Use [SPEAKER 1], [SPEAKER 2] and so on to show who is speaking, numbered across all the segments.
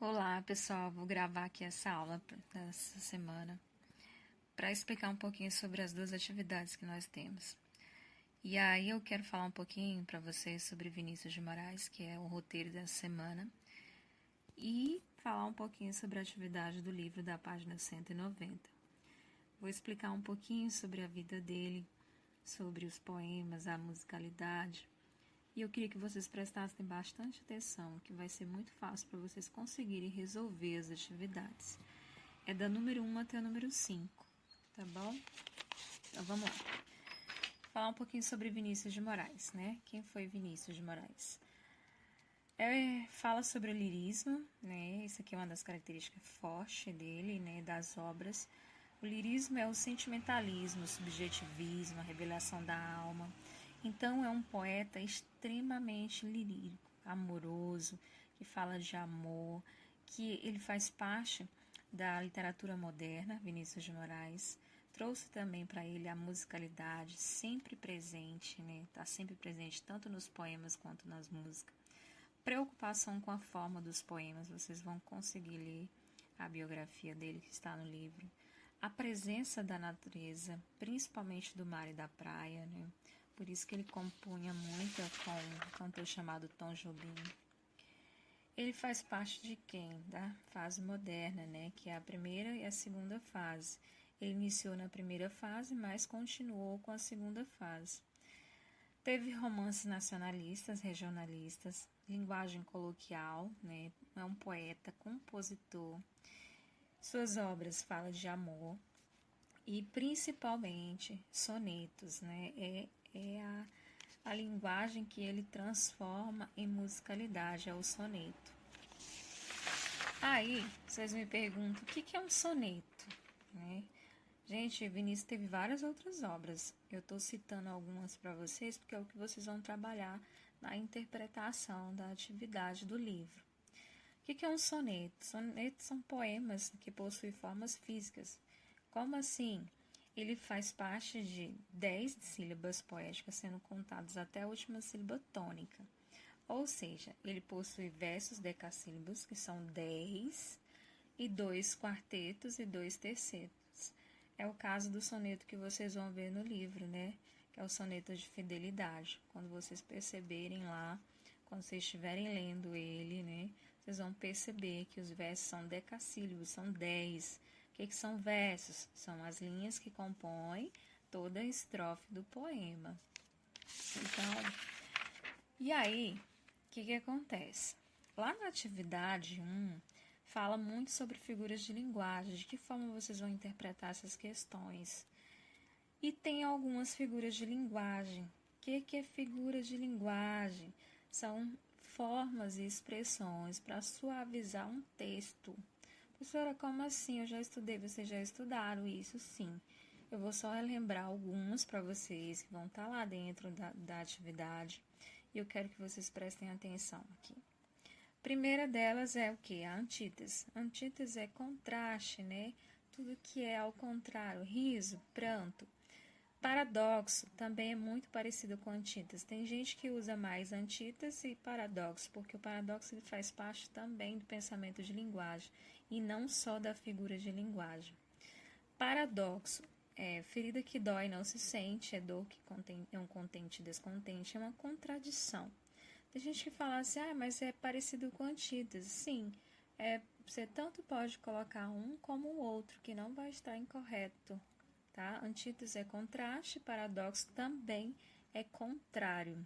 [SPEAKER 1] Olá, pessoal. Vou gravar aqui essa aula dessa semana para explicar um pouquinho sobre as duas atividades que nós temos. E aí eu quero falar um pouquinho para vocês sobre Vinícius de Moraes, que é o roteiro dessa semana, e falar um pouquinho sobre a atividade do livro da página 190. Vou explicar um pouquinho sobre a vida dele, sobre os poemas, a musicalidade. E eu queria que vocês prestassem bastante atenção, que vai ser muito fácil para vocês conseguirem resolver as atividades. É da número 1 até a número 5, tá bom? Então vamos lá. Falar um pouquinho sobre Vinícius de Moraes, né? Quem foi Vinícius de Moraes? Fala sobre o lirismo, né? Isso aqui é uma das características fortes dele, né? Das obras. O lirismo é o sentimentalismo, o subjetivismo, a revelação da alma. Então, é um poeta extremamente lírico, amoroso, que fala de amor, que ele faz parte da literatura moderna, Vinícius de Moraes. Trouxe também para ele a musicalidade, sempre presente, né? Está sempre presente tanto nos poemas quanto nas músicas. Preocupação com a forma dos poemas, vocês vão conseguir ler a biografia dele que está no livro. A presença da natureza, principalmente do mar e da praia, né? Por isso que ele compunha muito com um cantor chamado Tom Jobim. Ele faz parte de quem? Da fase moderna, né? Que é a primeira e a segunda fase. Ele iniciou na primeira fase, mas continuou com a segunda fase. Teve romances nacionalistas, regionalistas, linguagem coloquial, né? É um poeta, compositor. Suas obras falam de amor e principalmente sonetos, né? É a linguagem que ele transforma em musicalidade, é o soneto. Aí, vocês me perguntam, o que é um soneto? Né? Gente, Vinícius teve várias outras obras. Eu estou citando algumas para vocês, porque é o que vocês vão trabalhar na interpretação da atividade do livro. O que é um soneto? Sonetos são poemas que possuem formas físicas. Como assim? Ele faz parte de 10 sílabas poéticas sendo contadas até a última sílaba tônica. Ou seja, ele possui versos decassílabos, que são 10, e 2 quartetos e 2 tercetos. É o caso do soneto que vocês vão ver no livro, né? Que é o soneto de fidelidade. Quando vocês perceberem lá, quando vocês estiverem lendo ele, né? Vocês vão perceber que os versos são decassílabos, são 10. O que são versos? São as linhas que compõem toda a estrofe do poema. Então, e aí, o que acontece? Lá na atividade 1, fala muito sobre figuras de linguagem, de que forma vocês vão interpretar essas questões. E tem algumas figuras de linguagem. O que é figura de linguagem? São formas e expressões para suavizar um texto. Professora, como assim? Eu já estudei, vocês já estudaram isso? Sim. Eu vou só relembrar algumas para vocês que vão estar lá dentro da atividade. E eu quero que vocês prestem atenção aqui. Primeira delas é o que? A antítese. Antítese é contraste, né? Tudo que é ao contrário, riso, pranto. Paradoxo também é muito parecido com antítese. Tem gente que usa mais antítese e paradoxo, porque o paradoxo ele faz parte também do pensamento de linguagem e não só da figura de linguagem. Paradoxo é ferida que dói não se sente, é dor que é um contente e descontente, é uma contradição. Tem gente que fala assim, mas é parecido com antítese. Sim, você tanto pode colocar um como o outro, que não vai estar incorreto. Tá? Antítese é contraste, paradoxo também é contrário.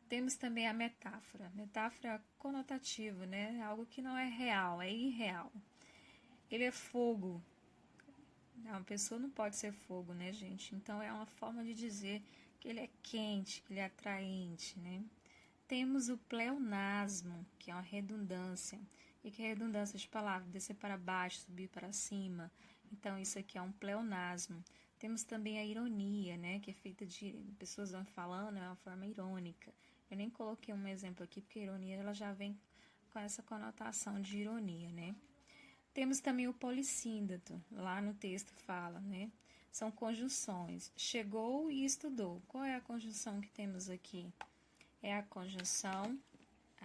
[SPEAKER 1] Temos também a metáfora. Metáfora é conotativo, né? Algo que não é real, é irreal. Ele é fogo. Uma pessoa não pode ser fogo, né, gente? Então é uma forma de dizer que ele é quente, que ele é atraente, né? Temos o pleonasmo, que é uma redundância. E que é redundância de palavra, descer para baixo, subir para cima. Então, isso aqui é um pleonasmo. Temos também a ironia, né? Que é feita de pessoas vão falando, é uma forma irônica. Eu nem coloquei um exemplo aqui, porque a ironia ela já vem com essa conotação de ironia, né? Temos também o polissíndato, lá no texto fala, né? São conjunções. Chegou e estudou. Qual é a conjunção que temos aqui? É a conjunção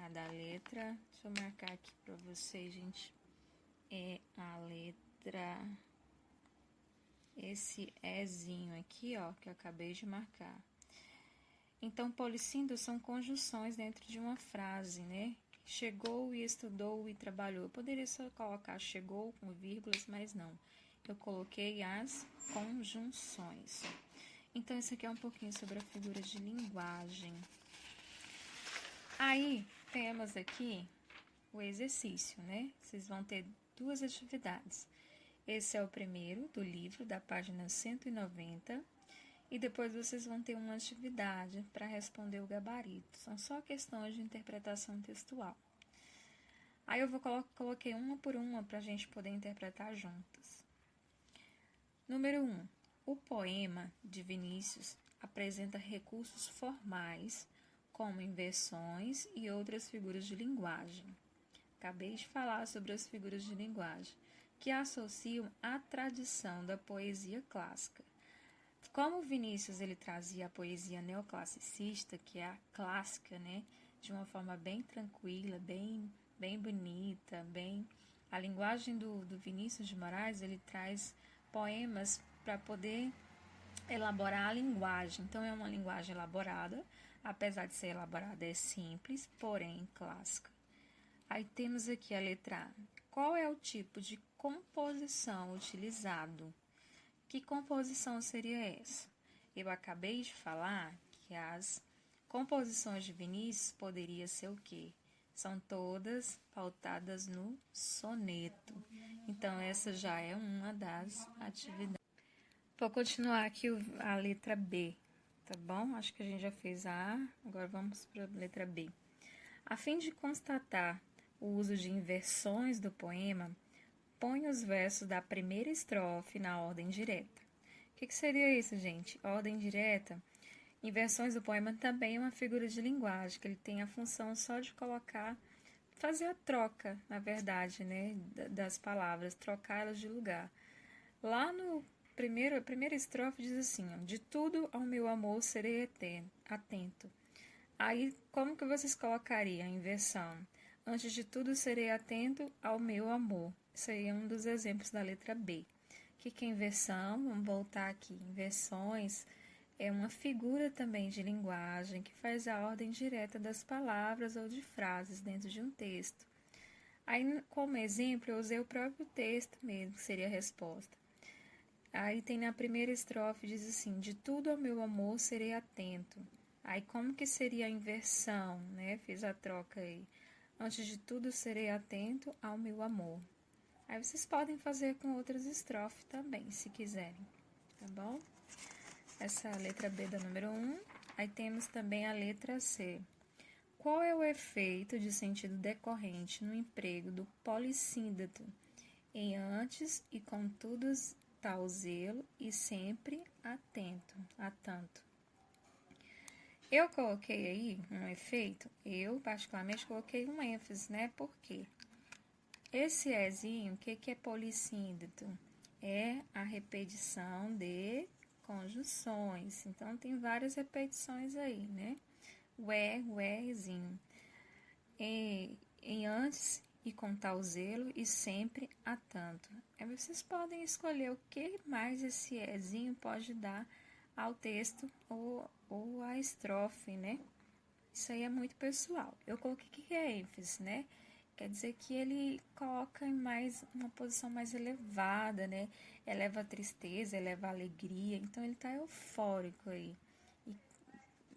[SPEAKER 1] a da letra, deixa eu marcar aqui para vocês, gente, é a letra, esse Ezinho aqui, ó, que eu acabei de marcar. Então, polissíndrome são conjunções dentro de uma frase, né? Chegou e estudou e trabalhou. Eu poderia só colocar chegou com vírgulas, mas não. Eu coloquei as conjunções. Então, isso aqui é um pouquinho sobre a figura de linguagem. Aí, temos aqui o exercício, né? Vocês vão ter duas atividades. Esse é o primeiro do livro, da página 190. E depois vocês vão ter uma atividade para responder o gabarito. São só questões de interpretação textual. Aí eu coloquei uma por uma para a gente poder interpretar juntas. Número 1. O poema de Vinícius apresenta recursos formais, como inversões e outras figuras de linguagem. Acabei de falar sobre as figuras de linguagem, que associam à tradição da poesia clássica. Como Vinícius ele trazia a poesia neoclassicista, que é a clássica, né, de uma forma bem tranquila, bem bonita, a linguagem do Vinícius de Moraes, ele traz poemas para poder elaborar a linguagem. Então é uma linguagem elaborada, apesar de ser elaborada é simples, porém clássica. Aí temos aqui a letra A. Qual é o tipo de composição utilizado? Que composição seria essa? Eu acabei de falar que as composições de Vinícius poderia ser o quê? São todas pautadas no soneto. Então, essa já é uma das atividades. Vou continuar aqui a letra B, tá bom? Acho que a gente já fez a A, agora vamos para a letra B. A fim de constatar o uso de inversões do poema, põe os versos da primeira estrofe na ordem direta. O que seria isso, gente? Ordem direta, inversões do poema também é uma figura de linguagem, que ele tem a função só de fazer a troca, na verdade, né, das palavras, trocá-las de lugar. Lá no a primeira estrofe diz assim, ó, de tudo ao meu amor serei atento. Aí, como que vocês colocariam a inversão? Antes de tudo, serei atento ao meu amor. Isso aí é um dos exemplos da letra B. O que é inversão? Vamos voltar aqui. Inversões é uma figura também de linguagem que faz a ordem direta das palavras ou de frases dentro de um texto. Aí, como exemplo, eu usei o próprio texto mesmo, que seria a resposta. Aí tem na primeira estrofe, diz assim, de tudo ao meu amor serei atento. Aí como que seria a inversão, né? Fiz a troca aí. Antes de tudo serei atento ao meu amor. Aí vocês podem fazer com outras estrofes também, se quiserem, tá bom? Essa é a letra B da número 1. Aí temos também a letra C. Qual é o efeito de sentido decorrente no emprego do polissíndeto em antes e contudo tal zelo e sempre atento, a tanto? Eu coloquei aí um efeito, eu particularmente coloquei um ênfase, né? Por quê? Esse ezinho, o que é polissíndeto? É a repetição de conjunções. Então, tem várias repetições aí, né? O ezinho. Em antes e com tal zelo e sempre a tanto. Aí vocês podem escolher o que mais esse ezinho pode dar ao texto ou à estrofe, né? Isso aí é muito pessoal. Eu coloquei que é ênfase, né? Quer dizer que ele coloca em uma posição mais elevada, né? Eleva a tristeza, eleva a alegria. Então, ele tá eufórico aí.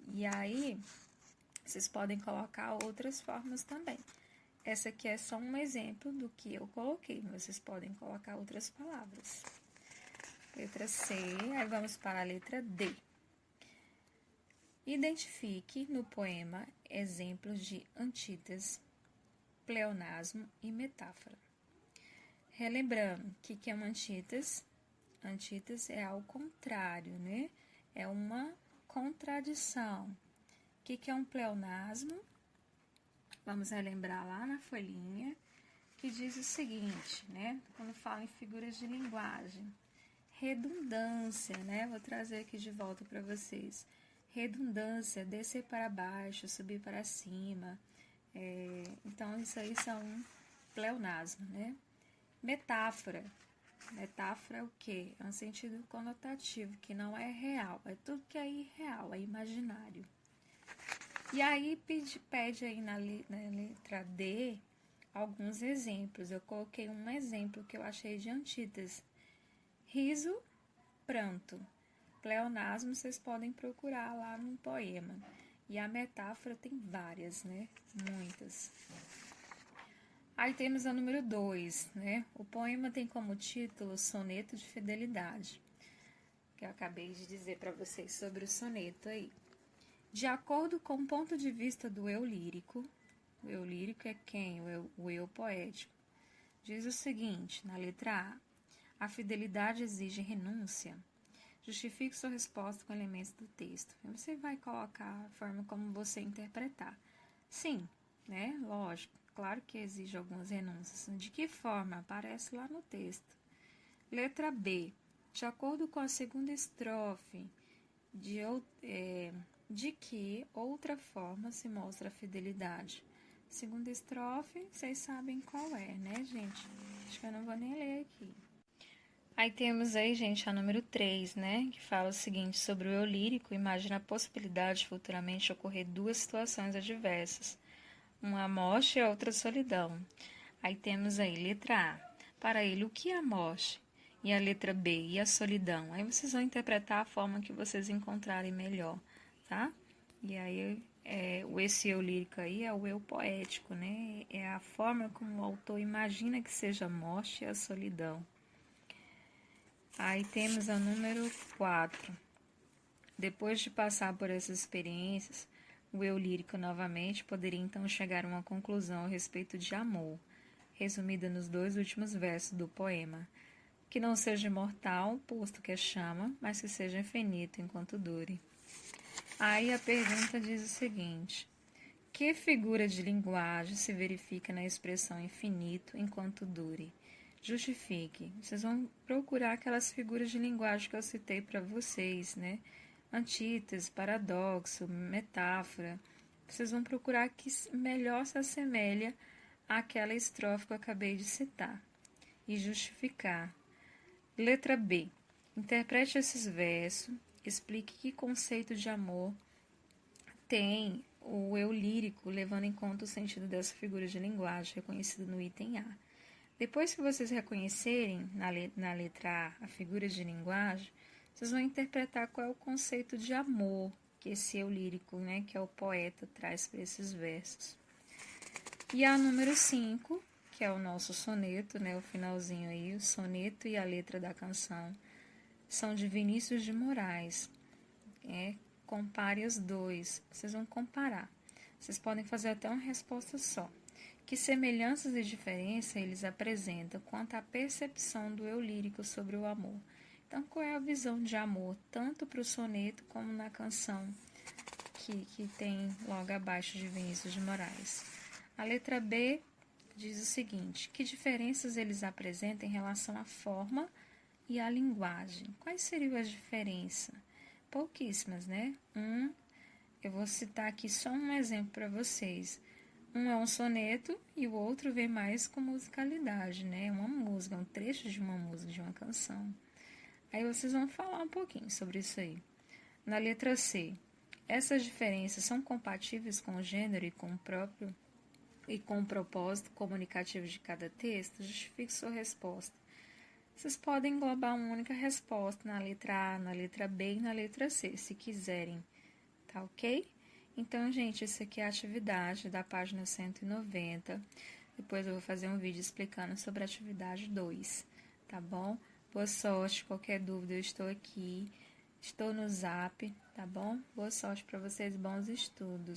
[SPEAKER 1] E aí, vocês podem colocar outras formas também. Essa aqui é só um exemplo do que eu coloquei. Vocês podem colocar outras palavras. Letra C, aí vamos para a letra D. Identifique no poema exemplos de antítese, pleonasmo e metáfora. Relembrando, o que é uma antítese? Antítese é ao contrário, né? É uma contradição. O que é um pleonasmo? Vamos relembrar lá na folhinha, que diz o seguinte, né? Quando fala em figuras de linguagem. Redundância, né? Vou trazer aqui de volta para vocês. Redundância, descer para baixo, subir para cima. Então, isso aí são pleonasmo, né? Metáfora. Metáfora é o quê? É um sentido conotativo, que não é real. É tudo que é irreal, é imaginário. E aí pede aí na letra D alguns exemplos. Eu coloquei um exemplo que eu achei de antítese. Riso, pranto. Pleonasmo vocês podem procurar lá no poema. E a metáfora tem várias, né? Muitas. Aí temos a número 2, né? O poema tem como título Soneto de Fidelidade, que eu acabei de dizer para vocês sobre o soneto aí. De acordo com o ponto de vista do eu lírico é quem? O eu poético. Diz o seguinte, na letra A fidelidade exige renúncia. Justifique sua resposta com elementos do texto. Você vai colocar a forma como você interpretar. Sim, né? Lógico. Claro que exige algumas renúncias. De que forma? Aparece lá no texto. Letra B. De acordo com a segunda estrofe, de que outra forma se mostra a fidelidade? Segunda estrofe, vocês sabem qual é, né, gente? Acho que eu não vou nem ler aqui. Aí temos aí, gente, a número 3, né, que fala o seguinte, sobre o eu lírico, imagina a possibilidade de futuramente ocorrer duas situações adversas, uma morte e a outra solidão. Aí temos aí, letra A, para ele, o que é a morte? E a letra B, e a solidão? Aí vocês vão interpretar a forma que vocês encontrarem melhor, tá? E aí, esse eu lírico aí é o eu poético, né? É a forma como o autor imagina que seja a morte e a solidão. Aí temos a número 4. Depois de passar por essas experiências, o eu lírico novamente poderia então chegar a uma conclusão a respeito de amor, resumida nos 2 últimos versos do poema. Que não seja imortal, posto que é chama, mas que seja infinito enquanto dure. Aí a pergunta diz o seguinte: que figura de linguagem se verifica na expressão infinito enquanto dure? Justifique. Vocês vão procurar aquelas figuras de linguagem que eu citei para vocês, né? Antítese, paradoxo, metáfora. Vocês vão procurar que melhor se assemelha àquela estrofe que eu acabei de citar e justificar. Letra B. Interprete esses versos, explique que conceito de amor tem o eu lírico, levando em conta o sentido dessa figura de linguagem reconhecida no item A. Depois que vocês reconhecerem na letra A a figura de linguagem, vocês vão interpretar qual é o conceito de amor que esse eu lírico, né, que é o poeta, traz para esses versos. E a número 5, que é o nosso soneto, né, o finalzinho aí, o soneto e a letra da canção, são de Vinícius de Moraes. Compare os dois, vocês vão comparar. Vocês podem fazer até uma resposta só. Que semelhanças e diferenças eles apresentam quanto à percepção do eu lírico sobre o amor? Então, qual é a visão de amor, tanto para o soneto como na canção que tem logo abaixo de Vinícius de Moraes? A letra B diz o seguinte: que diferenças eles apresentam em relação à forma e à linguagem? Quais seriam as diferenças? Pouquíssimas, né? Eu vou citar aqui só um exemplo para vocês. Um é um soneto e o outro vem mais com musicalidade, né? Uma música, um trecho de uma música, de uma canção. Aí vocês vão falar um pouquinho sobre isso aí. Na letra C, essas diferenças são compatíveis com o gênero e com o propósito comunicativo de cada texto? Justifique sua resposta. Vocês podem englobar uma única resposta na letra A, na letra B e na letra C, se quiserem. Tá ok? Então, gente, essa aqui é a atividade da página 190. Depois eu vou fazer um vídeo explicando sobre a atividade 2, tá bom? Boa sorte, qualquer dúvida eu estou aqui, estou no Zap, tá bom? Boa sorte para vocês, bons estudos.